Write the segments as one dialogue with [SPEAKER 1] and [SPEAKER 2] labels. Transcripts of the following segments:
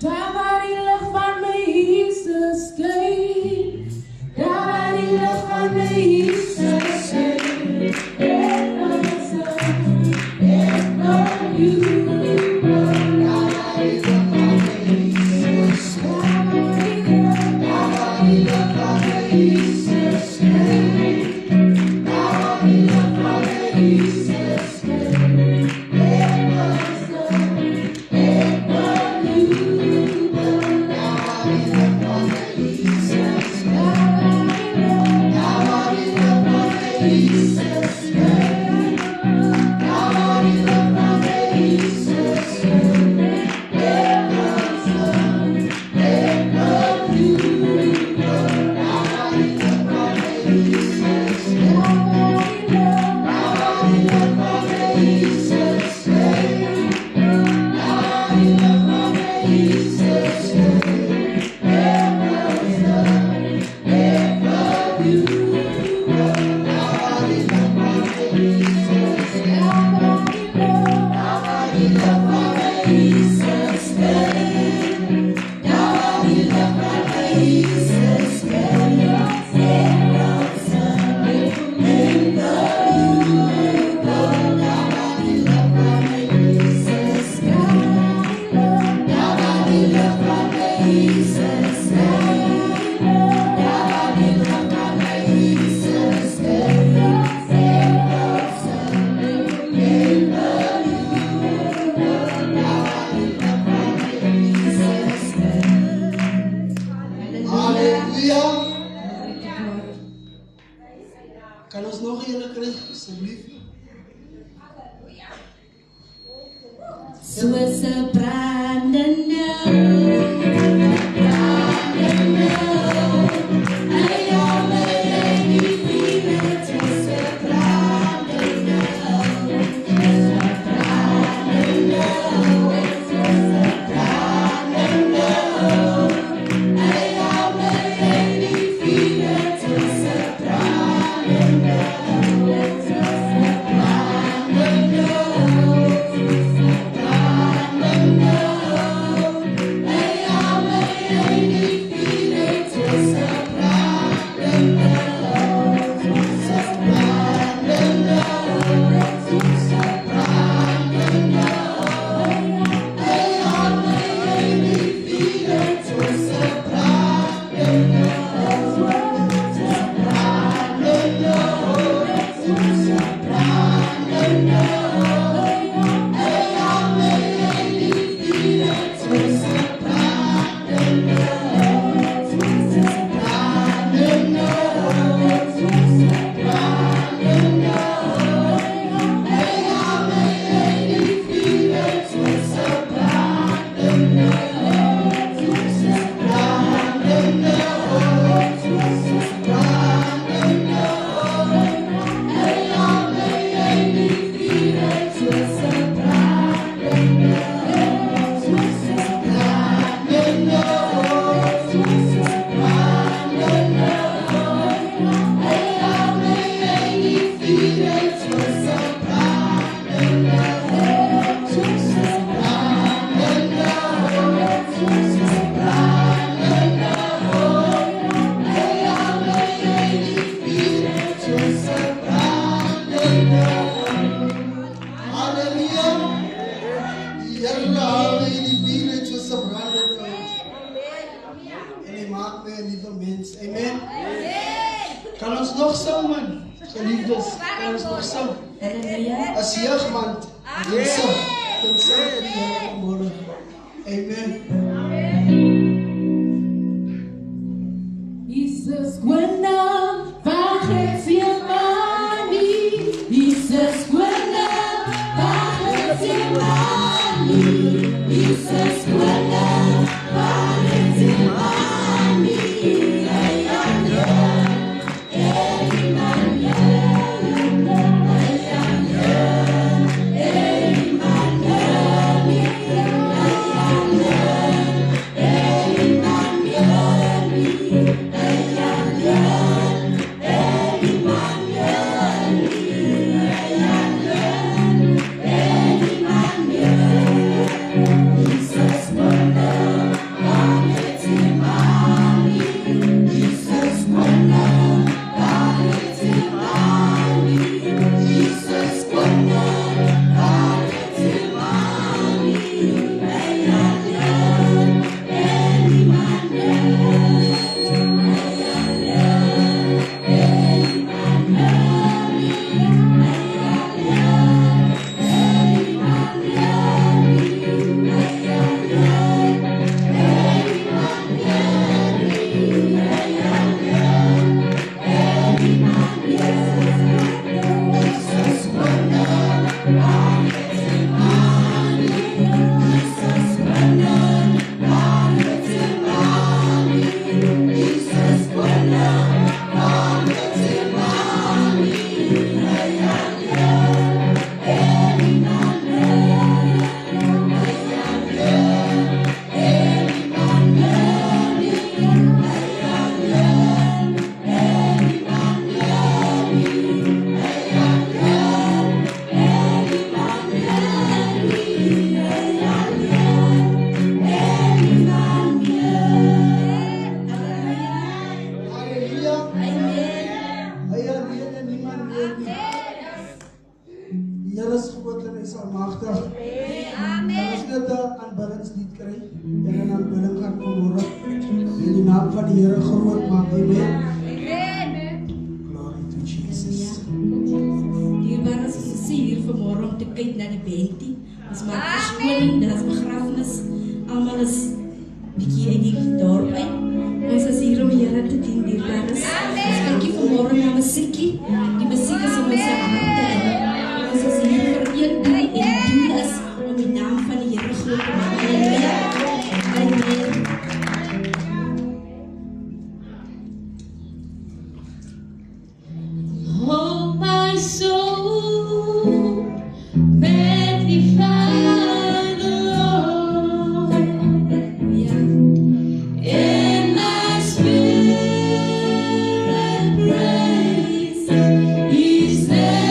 [SPEAKER 1] Daarwaardig van mij Jesus Christ. Daarwaardig van mij Jesus Christ. En onze, en on you. Daarwaardig van mij Jesus Christ. Daarwaardig van mij Jesus Christ. Daarwaardig van mij Jesus Christ.
[SPEAKER 2] Kan ons nog een kry, asseblief?
[SPEAKER 1] Soos 'n brandende
[SPEAKER 2] Amen. Kan ons nog saam, man? Geliefdes, kan ons nog saam? As jeugdman, dit saam. Dit saam vir die Here vanmôre. Amen.
[SPEAKER 1] Jesus, gwena, wacht je mani. Jesus, gwena, wacht je mani. Jesus, gwena, wacht je mani. Jesus.
[SPEAKER 2] vanmorgen. En ons net aan balans niet krijgen. En dan willen gaan vanmorgen. In de naam van de Heer groot maken. Amen. Glory to Jesus.
[SPEAKER 1] Dierbaar is ons hier vanmorgen om te kijken naar de bentie. Ons maakt verschoning, dat is begrafenis. Allemaal is bietjie uit die dorp uit. Ons is hier om Here te dien, dierbaar is. Ons kykie vanmorgen naar muziekie. Die muziek is om onze harte in. Ons is hier vir een doel en die doel is om die naam van die Here groot te maak. Halleluja. Amen. Oh my soul, magnify the Lord. In my spirit praise His name.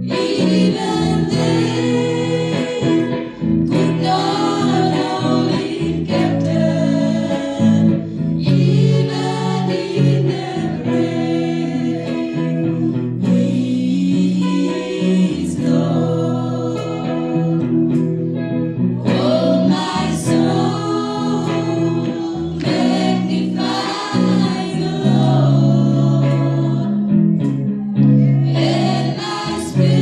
[SPEAKER 1] Even they could not hold Him captive, even in their grave. He is Lord. Oh, my soul, magnify the Lord. And my spirit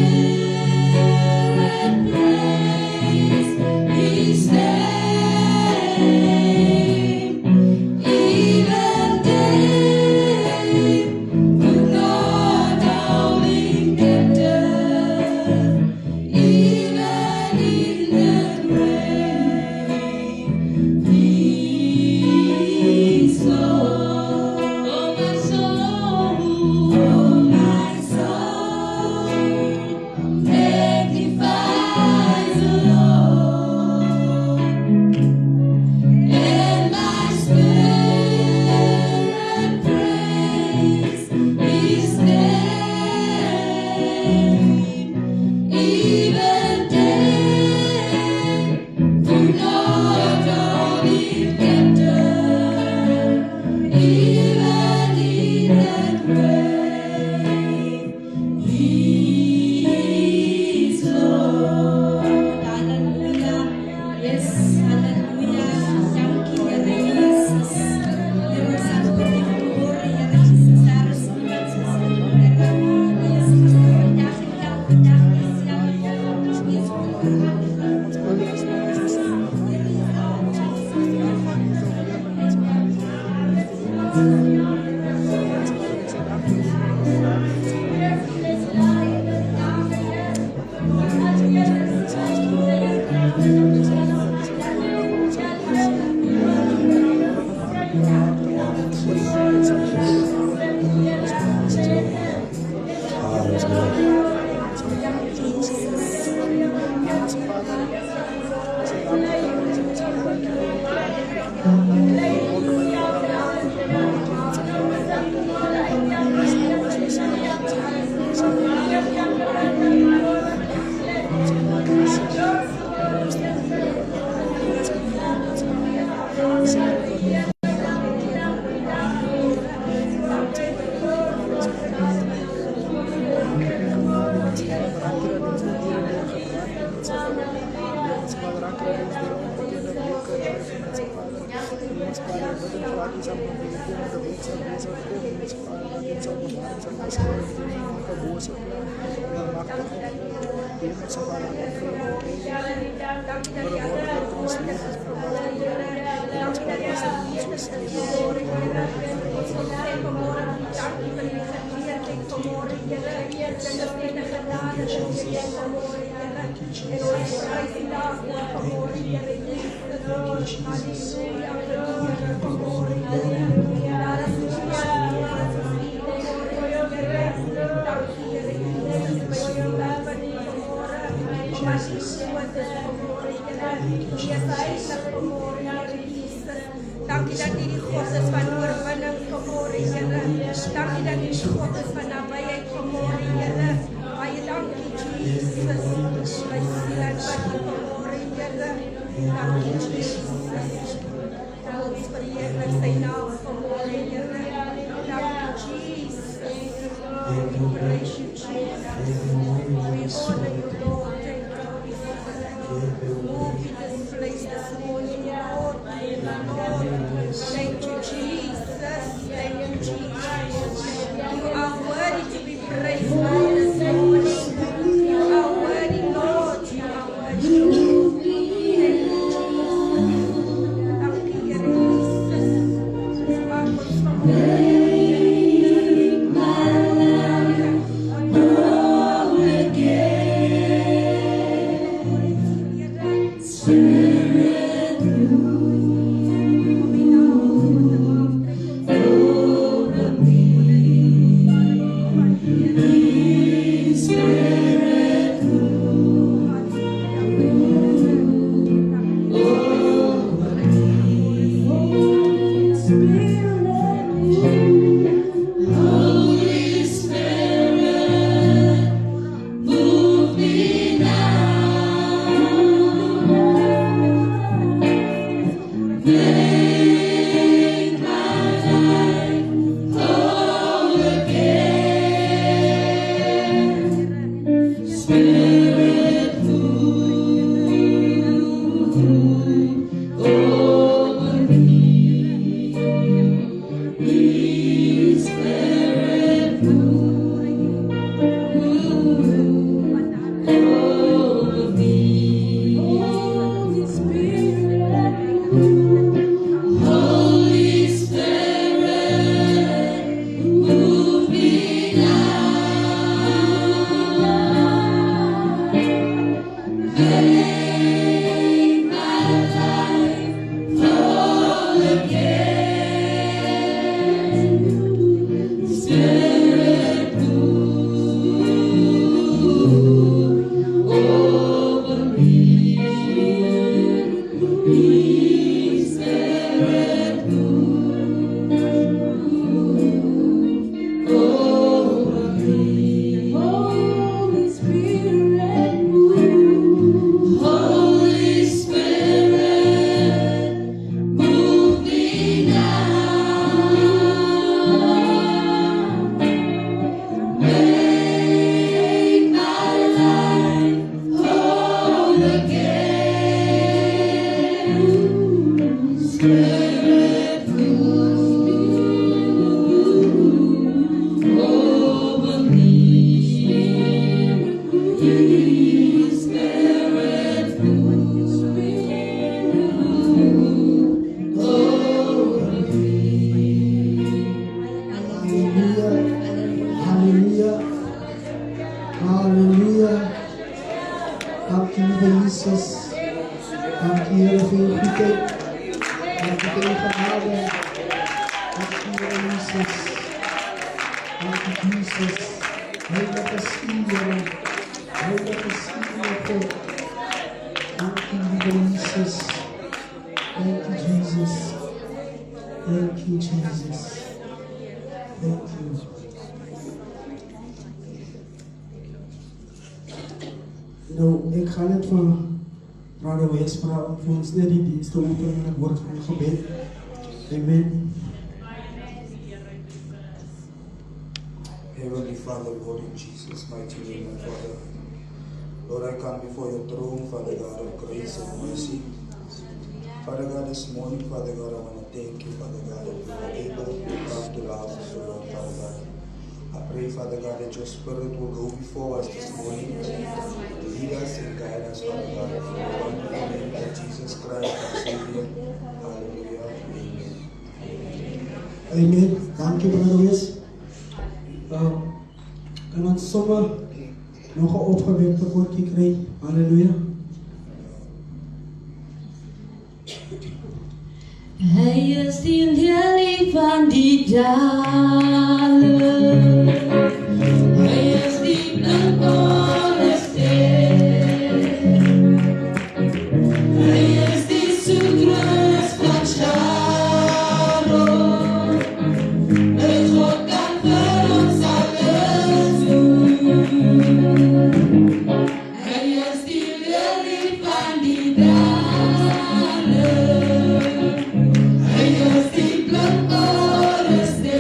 [SPEAKER 1] praise His name. Even they could not hold Him captive, even in the grave. He is Lord. Oh my soul, magnify the Lord. And my spirit praise His name. Even they could not hold Him captive, even in the grave. He is Lord. Hallelujah. Yes, hallelujah. Dankie Here Jesus. Here is our glory, Here Jesus. Daar is niemand soos U, Here. Yes, vandag en elke dag is jou. Yes,
[SPEAKER 3] Dankie dat U die God is van oorwinning vanmôre, Here. Dankie dat U die God is van nabyheid vanmôre, Here. Baie dankie, Jesus. My siel en wat U vanmôre, Here. Dankie, Jesus. Ons verheerlik Sy naam vanmôre, Here. Dankie, Jesus. We praise You, Jesus. honor you, Lord. Thank you, Holy Spirit. Move in this place this morning, Lord. Lord, thank you, Jesus. Thank you, Jesus. You are worthy to be praised, Lord, this morning. You are worthy, Lord. You are worthy, Lord. Thank you, Jesus. Dank u, Here Jesus. Maak ons vanmorgen.
[SPEAKER 2] Ik ga net van Radio West vragen voor ons net die dienst te openen in het woord van het gebed. Amen.
[SPEAKER 4] Heavenly Father, Lord, in Jesus' mighty name, my Father. Lord, I come before your throne, Father God of grace and mercy. Father God, this morning, Father God, I want to thank you, Father God, that we are able to come to the house of the Lord, Father God. I pray, Father God, that your Spirit will go before us this morning to lead us and guide us, Father God. In the wonderful name of Jesus Christ, our Savior. Hallelujah. Amen.
[SPEAKER 2] Amen. Dank je, Brother Wes. Kan ons sommer nog een opgewekte woordje krijgen? Halleluja.
[SPEAKER 1] Hij is die heerlijk van die dalen. Hij is die blinkende ster. Hij is die zoetrust van Sharon. Met God kan voor ons alles doen. Hij is die heerlijk van die dalen. Hij is die blinkende ster.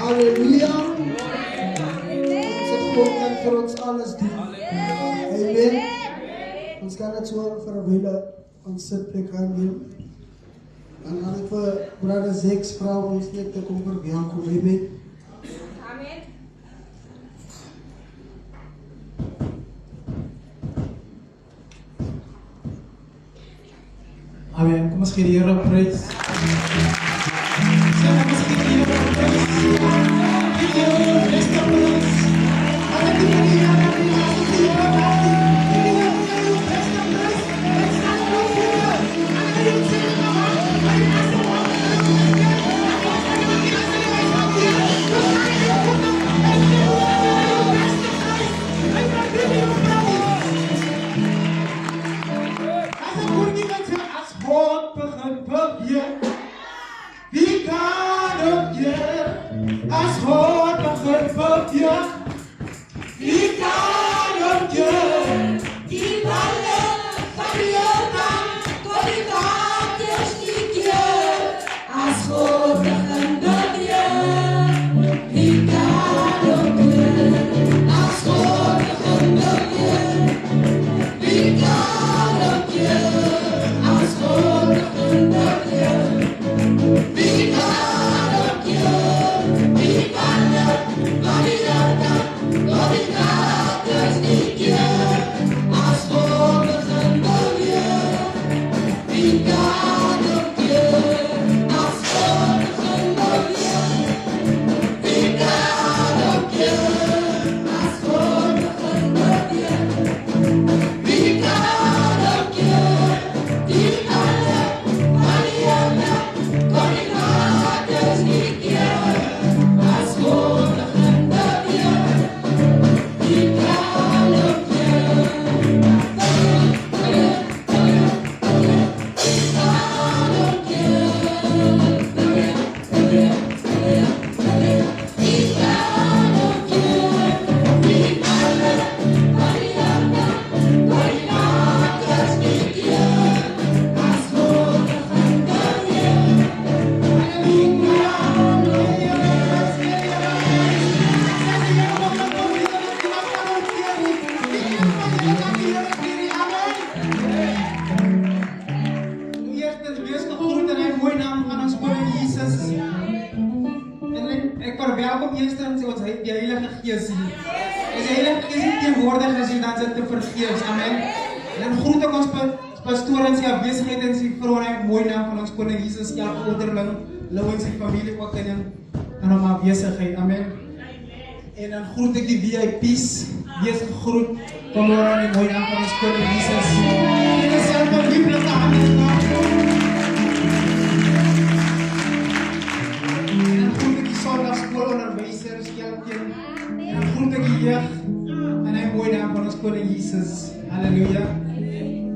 [SPEAKER 2] Halleluja. Onze God kan vir ons alles doen. Amen. Ons kan net so vir 'n wyle ons sitplek aanneem. En dan ek vir Brother Zex vra om ons net te kom verwelkom. Amen.
[SPEAKER 3] Amen.
[SPEAKER 5] Amen. Kom ons gee die Here prys. Kom ons gee die Here prys. Gee die Here prys. Halleluja. As God begin verkeer, wie kan omkeer?
[SPEAKER 1] Die balle van die Jordaan tot die waters die keer. As God begin beweeg, wie kan omkeer? As God begin beweeg, wie kan omkeer? As God begin beweeg, wie kan omkeer? Die balle van die Jordaan tot die waters die keer. As God begin beweeg, wie kan omkeer? As God begin beweeg, wie kan omkeer? As God begin beweeg, wie kan omkeer? Die balle van die Jordaan tot die waters die keer. As God begin beweeg, wie kan omkeer?
[SPEAKER 5] Eerstens wees gegroet in die mooie naam van ons Koning Jesus. En ek verwelkom eerstens ons die Heilige Gees hier. As die Heilige Gees hier teenwoordig is, dan is dit te vergeefs. Amen. En dan groet ek ons pastoor in sy afwesigheid en sy vrou in die mooie naam van ons Koning Jesus, elke ouderling, Lou en sy familie ook in hom afwesigheid. Amen. En dan groet ek die VIP's, wees gegroet, kom maar in die mooie naam van ons Koning Jesus. En is self een lieflike handen en dan groet ek die sondagskoolonderwysers, elkeen, en dan groet ek die jeug, in die mooie naam van ons Koning Jesus. Halleluja.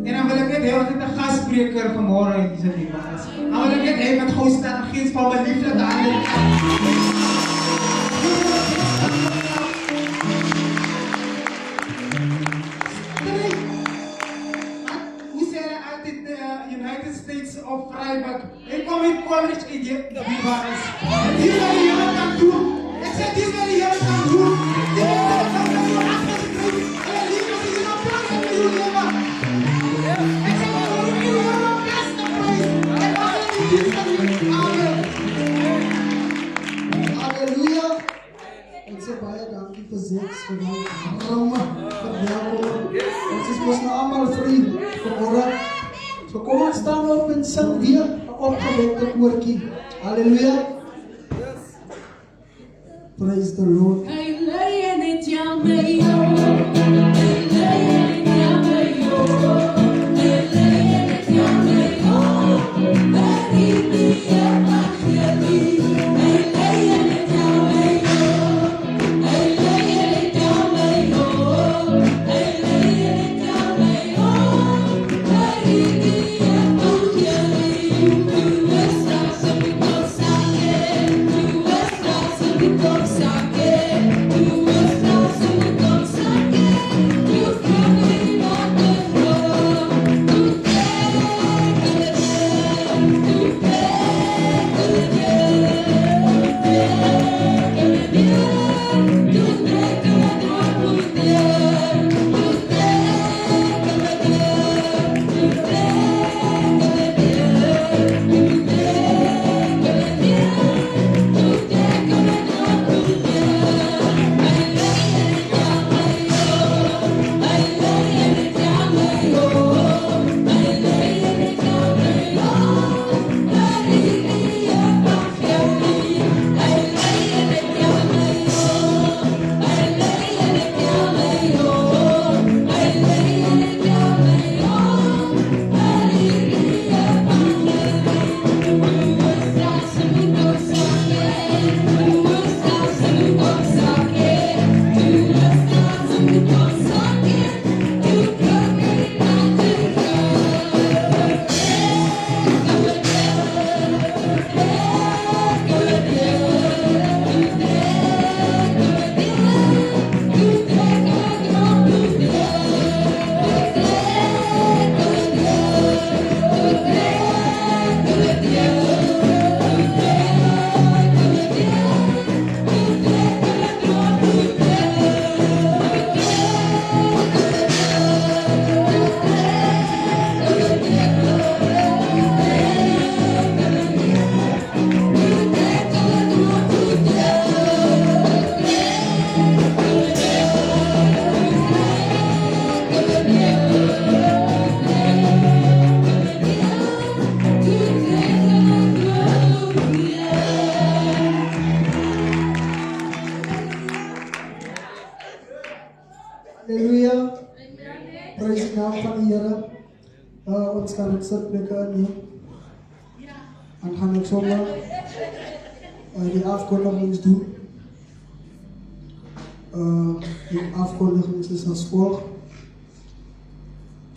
[SPEAKER 5] En dan wil ek net hê, want dit 'n gastspreker vanmôre hier in die was. Dan wil ek net hê met gou staan gees van my lieflike handen. United States of Freiburg. Ik kom in college in de Bibaris. Dit is wat de Heer kan doen. Ik zeg, dit is wat de Heer kan doen. Dit is wat de Heer kan doen. En liefde is in een plan in uw leven. Ik zeg, we horen uw Heer op beste prijs. En we gaan in dit van u. Amen.
[SPEAKER 2] Halleluja. Ons sê baie dankie vir Zex vir daai programme, vir welkom. Ons is mos nou almal vriende vanmôre. So kom ons staan op en sing weer 'n opgewekte koortjie. Halleluja. Praise the Lord.
[SPEAKER 1] Saque
[SPEAKER 2] is die naam van die Here. Ons kan dit sitplekke inneem. En gaan ek sommer die afkondigings doen. Die afkondigings is as volg.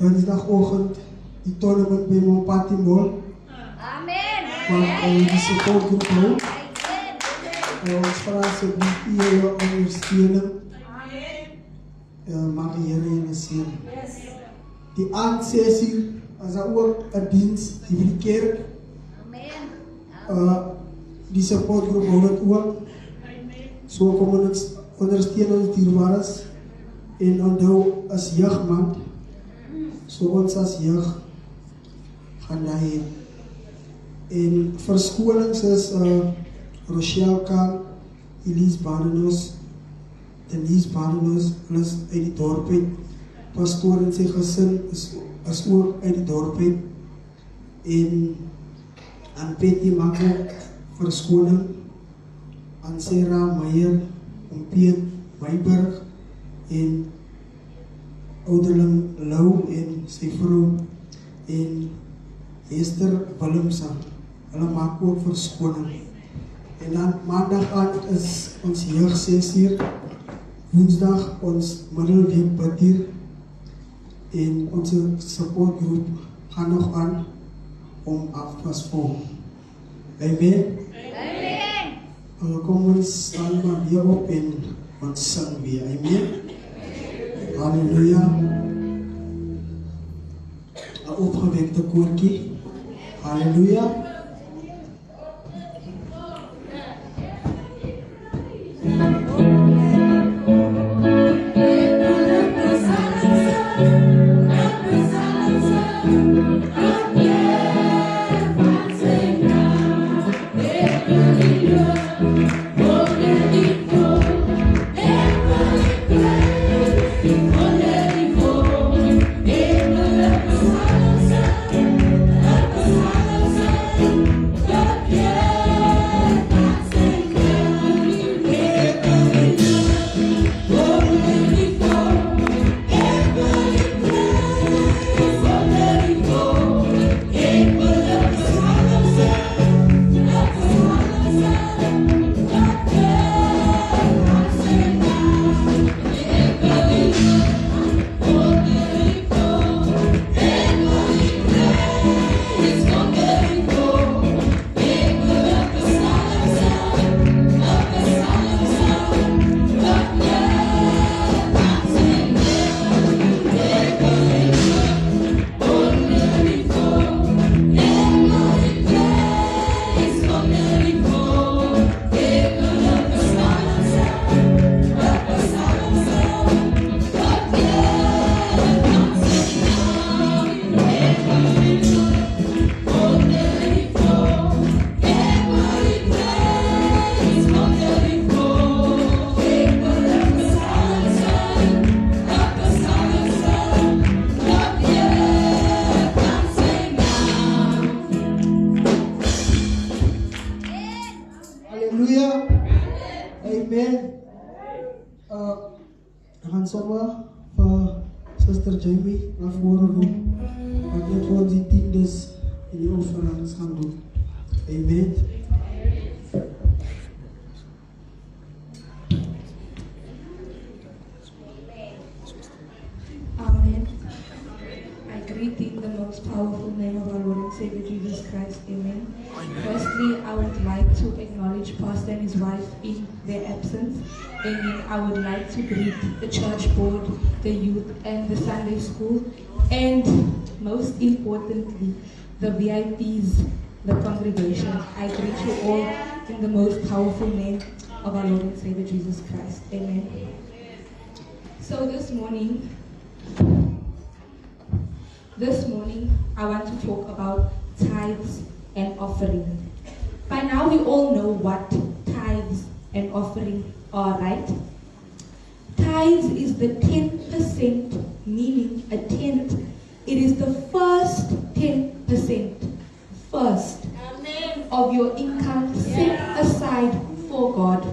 [SPEAKER 2] Dinsdagoggend die tournament by Mompati Mall.
[SPEAKER 3] Amen.
[SPEAKER 2] Want die supportgroep hou. Ons vraag asseblief julle ondersteuning. Mag die Here julle seën. Die aandsessie is ook 'n diens hier by die kerk. Die supportgroep hou dit ook. So kom ons ondersteun ons dierbares en onthou as jeugmaand. So ons as jeug gaan daarheen. En verskonings is Rochelle Kang, Elise Badenos, Denise Badenos, hulle is uit die dorp uit. Pastoor en sy gesin is ook uit die dorp uit. En aan Petty maak ook verskoning. Aan Sarah Meyer, aan Piet Weiberg en ouderling Lou en sy vrou en Esther Willemse. Hulle maak ook verskoning. En dan maandag aand is ons jeug 6uur. Woensdag ons middelweek bidtier. En onze supportgroep gaan nog aan om afwasvol. Amen. Kom ons staan maar weer op en ons sing weer. Amen. Halleluja. 'n opgewekte koortjie. Halleluja. Halleluja. Amen. Gaan sommer vir Sister Jamie na vore roep. Wat net voor die tiendes in die offerings gaan doen. Amen.
[SPEAKER 1] Amen. I greet thee in the most powerful name of our Lord and Savior Jesus Christ. Amen. Firstly, I would like to acknowledge Pastor and his wife in their absence. And I would like to greet the church board, the youth, and the Sunday school. And most importantly, the VIPs, the congregation. I greet you all in the most powerful name of our Lord and Savior Jesus Christ. Amen. So this morning, I want to talk about tithes and offering. By now we all know what tithes and offering are, right? Tithes is the 10%, meaning a tenth. It is the first 10%, first, of your income set aside for God.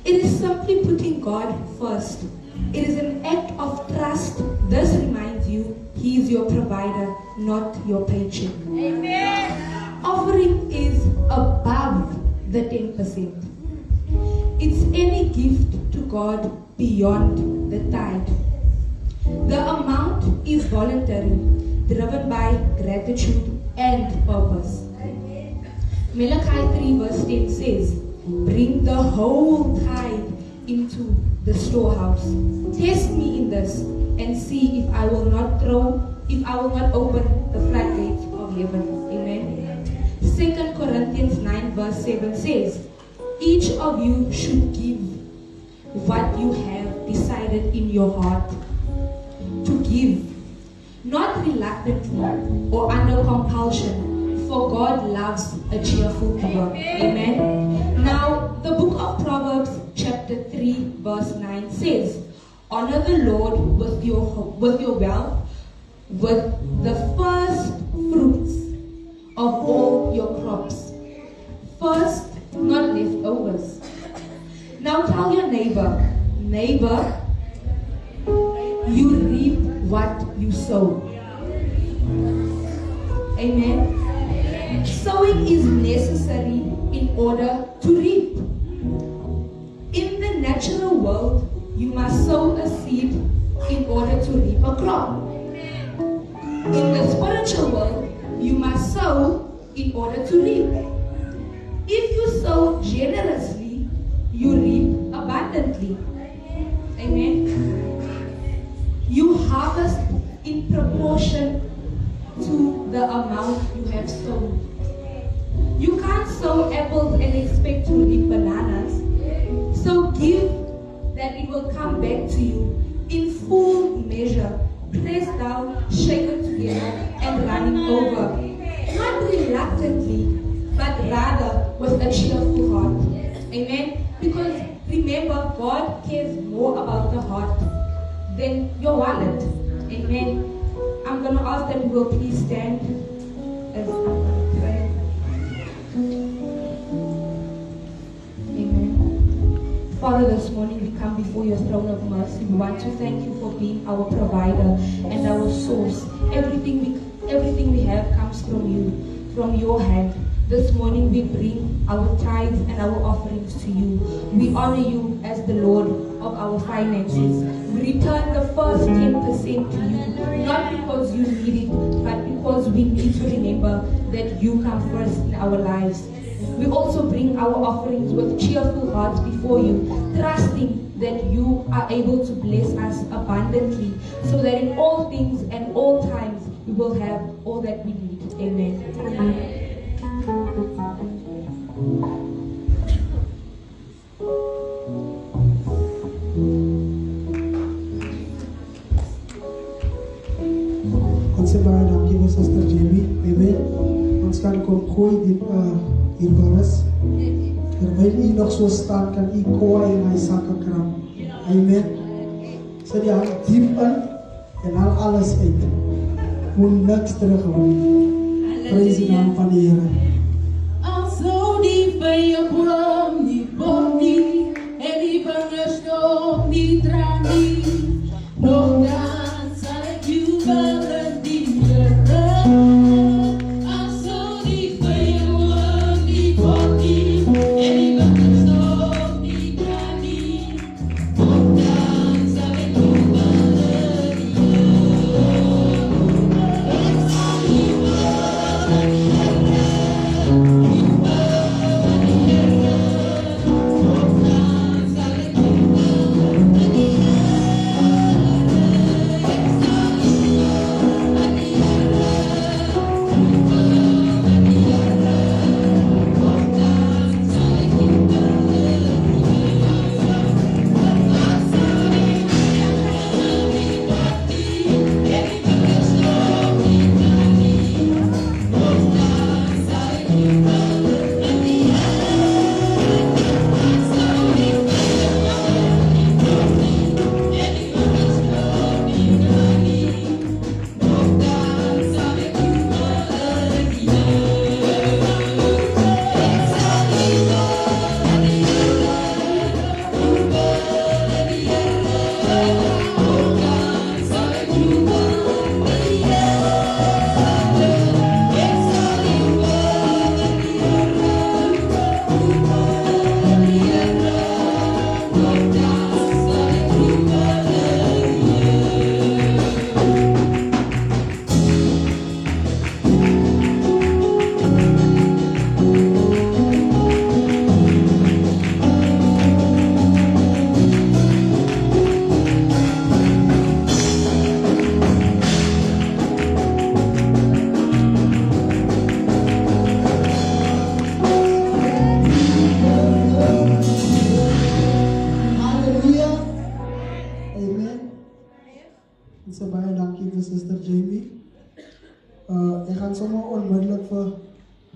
[SPEAKER 1] It is simply putting God first. It is an act of trust. This reminds
[SPEAKER 6] He is your provider, not your paycheck. Offering is above the 10%. It's any gift to God beyond the tithe. The amount is voluntary, driven by gratitude and purpose. Malachi 3 verse 10 says, bring the whole tithe into the storehouse. Test me in this and see if I will not open the floodgates of heaven. Amen. 2 Corinthians 9 verse 7 says, each of you should give what you have decided in your heart to give, not reluctantly or under compulsion, for God loves a cheerful giver. Amen. Now, the book of Proverbs chapter 3 verse 9 says, honor the Lord with your wealth, with the first fruits of all your crops. First, not leftovers. Now tell your neighbor, you reap what you sow. Amen. Sowing is necessary in order to reap. In the natural world, you must sow a seed in order to reap a crop. In the spiritual world, you must sow in order to reap. If you sow generously, you reap abundantly. Amen. You harvest in proportion to the amount you have sown. You can't sow apples and expect to reap bananas. So give that it will come back to you in full measure, pressed down, shaken together, and running over. Not reluctantly, but rather with a cheerful heart. Amen. Because remember, God cares more about the heart than your wallet. Amen. I'm going to ask that we will please stand as I'm going to pray. Amen. Father, this morning we come before your throne of mercy. We want to thank you for being our provider and our source. Everything we have comes from you, from your hand. This morning we bring our tithes and our offerings to you. We honor you as the Lord of our finances. We return the first 10% to you, not because you need it, but because we need to remember that you come first in our lives. We also bring our offerings with cheerful hearts before you, trusting that you are able to bless us abundantly, so that in all things and all times we will have all that we need. Amen.
[SPEAKER 2] Ons sê baie dankie vir Suster Jamie. Amen. Ons kan kom gooi dit hier waar is. Terwyl u nog so staan, kan u kooi en hy sakke kram. Amen. Sê die hand diep in en haal alles uit. Moet niks terughou. Prys die naam van die Here.
[SPEAKER 1] I'm so deep in your world, die body, en die bangerstok, die trani. Nog dan sal ek jou beleef, I'm so deep in your world, die body, en die bangerstok, die trani. Nog dan sal ek jou beleef.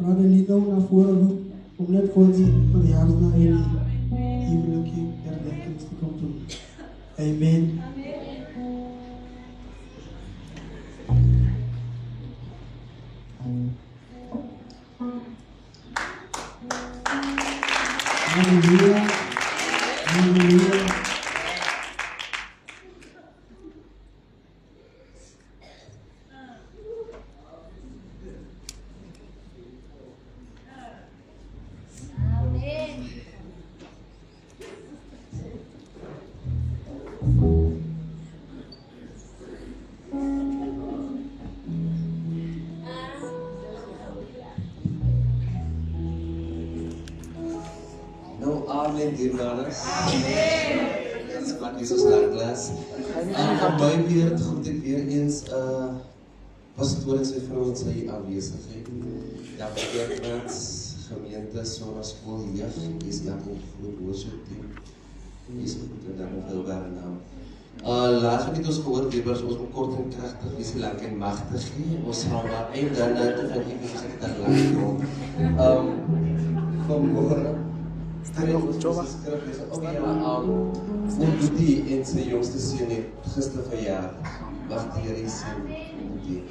[SPEAKER 2] Brother Lino naar voren roept om net voor die verjaarsdag in die huwelijke herdenkings te komen doen. Amen. Halleluja. Halleluja.
[SPEAKER 7] Nou, amen, dear brothers. Amen. Ons maak Jesus langlas. Aan my beurt groet ek weer eens pastoor en sy vrou en sy aanwesigheid. Ja, kerkraad, gemeente, sonnaskool, jeug, is daar ook groot worship team. Is goed en dan nog heel naam. Laat ons ons gehoor Debers, ons moet kort en krachtig wees, lang en machtig gee. Ons gaan maar eind dan te gaan even gezegd dat lang kom. Vanmorgen Boedie en sy jongste seun het gister verjaar. Mag die Here u seën Boedie.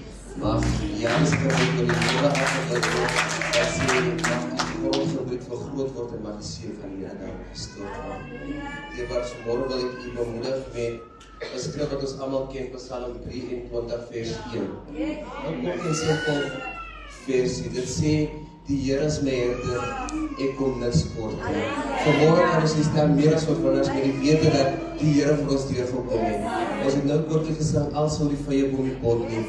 [SPEAKER 7] Mag Janus Kerk van die lewe afgewid word. Dat sy mag die grondgebied vir groot word en mag die seën van die Here daar gestoot word. Debers, môre wil ek u bemoedig met 'n skrif wat ons almal ken, Psalm 23 vers 1. Ook nog 'n simpel versie. Dit sê die Here is my herder, ek kom niks kort nie. Vanmorgen kan ons hier staan meer as wat van ons met die wete dat die Here vir ons deur gekom het. Ons het nou kortlik gesing, al sal die vye boom nie pot nie.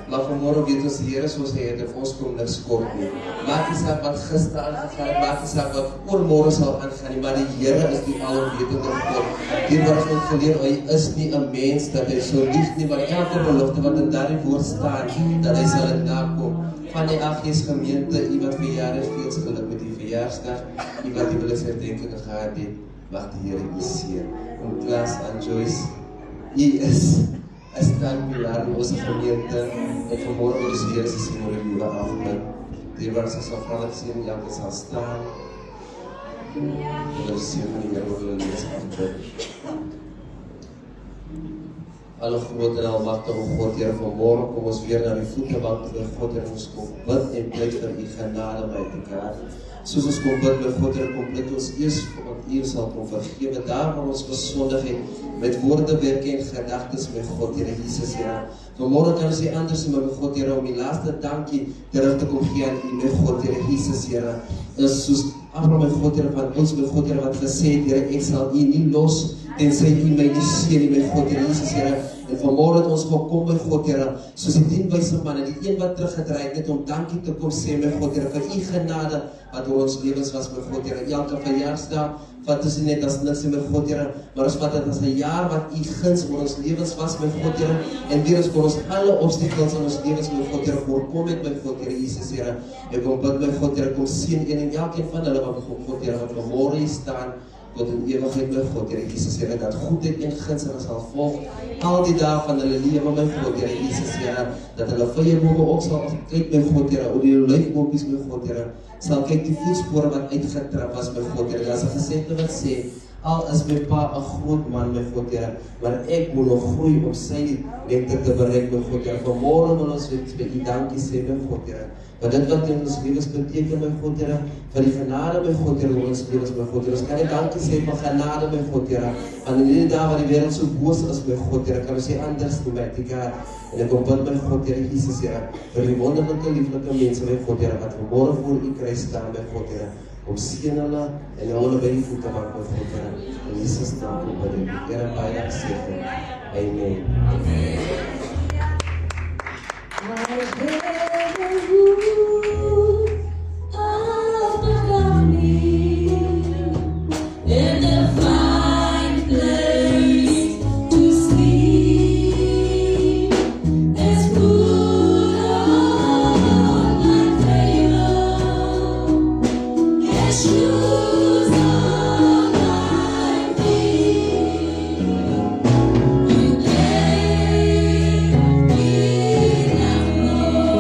[SPEAKER 7] Maar vanmorgen weet ons die Here is ons herder, vir ons kom niks kort nie. Maak nie saak wat gister aangegaan het, maak nie saak wat oormôre sal aangaan nie, maar die Here is die alwetende God. Die wat ons geleer, hy is nie 'n mens dat hy so lief nie, maar elke belofte wat in daardie woord staan, dat hy sal dit nakom. Van die AG's gemeente, u wat verjaar is, veel geluk met die verjaarsdag, u wat die willisherdenking gehad het, mag die Here u seën. En Klaas aan Joyce, u is 'n standpilaar in ons gemeente, en vanmorgen wil ons die Here se seën oor die lewe afbid. Die wat sy sal vra dat seën elke sal staan, en ons seën van die Here oor hulle lewens afbid. Alle groot en almagtige God, Here, vanmorgen kom ons weer na die voetebank terug, God, en ons kom bid en pleit vir u genade, my God. Soos ons kom bid, my God, Here, kom pleit ons eers want u sal kom vergewe, daar waar ons gesondig het, met woorde, werke en gedagtes, my God, Here, Jesus, Here. Vanmorgen kan ons nie anders doen, my God, Here, om die laaste dankie terug te kom gee aan u, my God, Here, Jesus, Here. Is soos Abraham, my God, Here, van ons, my God, Here, wat gesê het, Here, ek sal u nie los, tensy u my nie seën nie, my God, Here, Jesus, Here. En vanmorgen het ons gekom, my God, Here, soos die 10 wyse manne, die een wat teruggedraai het, net om dankie te kom sê, my God, Here, vir u genade, wat oor ons lewens was, my God, Here. Elke verjaarsdag, wat is net as niks, my God, Here, maar ons vat dit as 'n jaar wat u guns oor ons lewens was, my God, Here, en weer ons kon ons alle obstakels in ons lewens, my God, Here, voorkom het, my God, Here, Jesus, Here. Ek kom bid, my God, Here, kom sien een en elkeen van hulle, wat God, Here, wat vanmorgen hier staan, tot in ewigheid, my God, Here, Jesus, Here, dat goedheid en guns hulle sal volg, al die dae van hulle lewe, my God, Here, Jesus, Here, dat hulle vyebome ook sal kyk, my God, Here, oor die luifboompies, my God, Here, sal kyk die voetspore wat uitgetrap was, my God, Here, daar is 'n gesegde wat sê, al is my pa 'n groot man, my God, Here, maar ek moet nog groei om sy lengte te bereik, my God, Here. Vanmorgen wil ons vir u dankie sê, my God, Here. Maar dit wat in ons lewens beteken, my God, Here, vir die genade, my God, Here, oor ons lewens, my God, Here. Ons kan nie dankie sê vir genade, my God, Here. Want in die dae waar die wêreld so boos is, my God, Here, kan ons sê anders doen, my God. En ek kom bid, my God, Here, Jesus, Here, vir die wonderlike, lieflike mense, my God, Here, wat vanmorgen voor u kruis staan, my God, Here. Om seën hulle en hulle by die voete maak, my God, Here. In Jesus naam kom bid ek. Here, baie dankie seën. Amen.
[SPEAKER 1] In a fine place to sleep, there's food on my table, there's shoes on my feet. You gave me enough.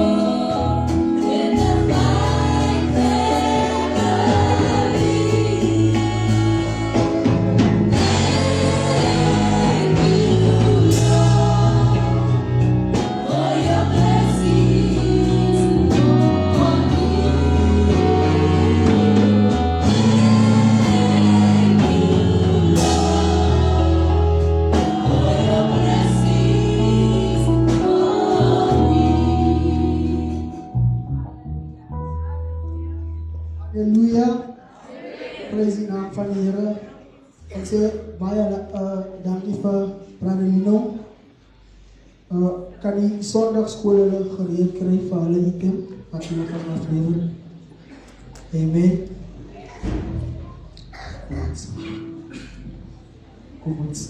[SPEAKER 2] Ons sê baie dankie vir Brother Lino. Kan die Sondagskool hulle gereed kry vir hulle item wat hulle gaan aflewer. Amen. Kom ons.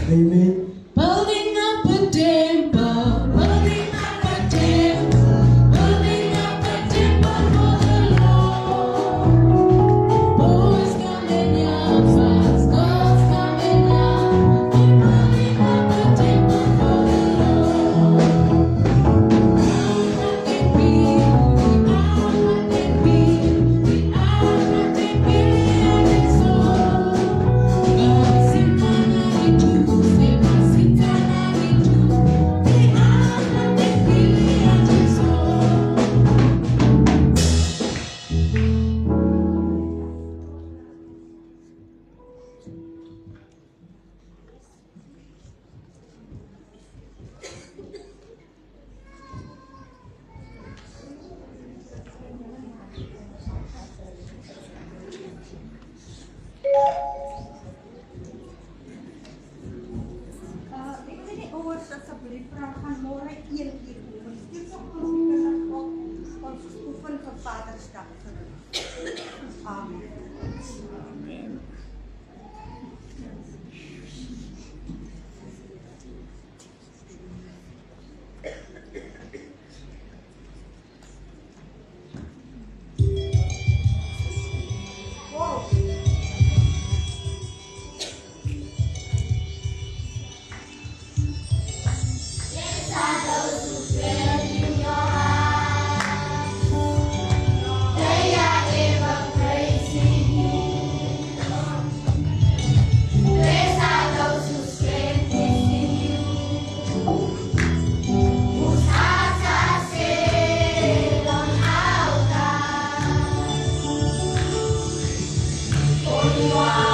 [SPEAKER 2] Amen.
[SPEAKER 1] Building up a temple, building up a temple, building up a temple for the Lord. Boys coming young, fast girls coming young. Building up a temple for the Lord. We are what they be, we are what they be, and it's all.
[SPEAKER 3] Ek wil nie ouers asseblief vra gaan môre 1 uur oefen. Dit is ook ons oefen vir Vadersdag. Amen. Wow.
[SPEAKER 1] For you are